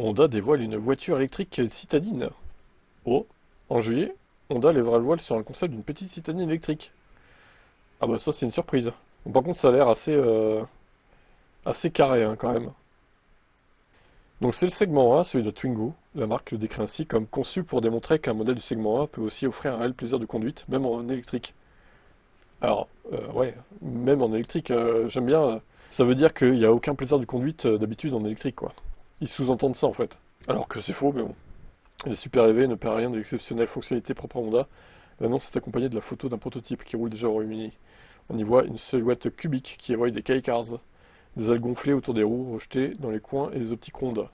Honda dévoile une voiture électrique citadine. Oh, en juillet, Honda lèvera le voile sur un concept d'une petite citadine électrique. Ah bah ça c'est une surprise. Bon, par contre ça a l'air assez carré hein, quand même. Donc c'est le segment 1, celui de Twingo. La marque le décrit ainsi comme conçu pour démontrer qu'un modèle du segment 1 peut aussi offrir un réel plaisir de conduite, même en électrique. Alors, ouais, même en électrique, j'aime bien. Ça veut dire qu'il n'y a aucun plaisir de conduite d'habitude en électrique, quoi. Ils sous-entendent ça en fait. Alors que c'est faux, mais bon. Les Super EV ne perdent rien de l'exceptionnelle fonctionnalité propre à Honda. L'annonce est accompagnée de la photo d'un prototype qui roule déjà au Royaume-Uni. On y voit une silhouette cubique qui évoque des K-Cars, des ailes gonflées autour des roues, rejetées dans les coins et les optiques Honda.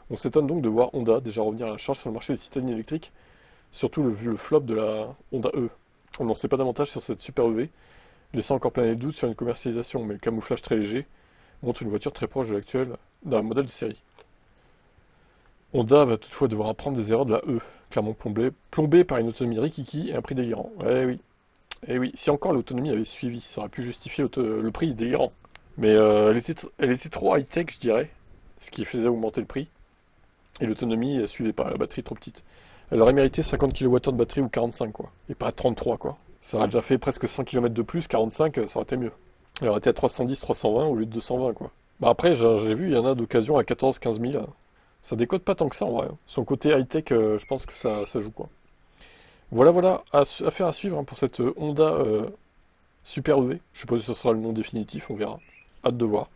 On s'étonne donc de voir Honda déjà revenir à la charge sur le marché des citadines électriques, surtout vu le flop de la Honda E. On n'en sait pas davantage sur cette Super EV, laissant encore planer le doute sur une commercialisation, mais le camouflage très léger montre une voiture très proche de l'actuelle d'un modèle de série. Honda va toutefois devoir apprendre des erreurs de la E, clairement plombée par une autonomie rikiki et un prix délirant. Eh oui, si encore l'autonomie avait suivi, ça aurait pu justifier le prix délirant. Mais elle était trop high-tech, je dirais, ce qui faisait augmenter le prix. Et l'autonomie suivait pas, la batterie trop petite. Elle aurait mérité 50 kWh de batterie ou 45, quoi. Et pas 33, quoi. Ça aurait déjà fait presque 100 km de plus, 45, ça aurait été mieux. Elle aurait été à 310, 320 au lieu de 220, quoi. Bah après, j'ai vu, il y en a d'occasion à 14, 15 000. Ça décode pas tant que ça, en vrai. Son côté high-tech, je pense que ça joue, quoi. Voilà, affaire à suivre hein, pour cette Honda Super EV. Je sais pas si ce sera le nom définitif, on verra. Hâte de voir.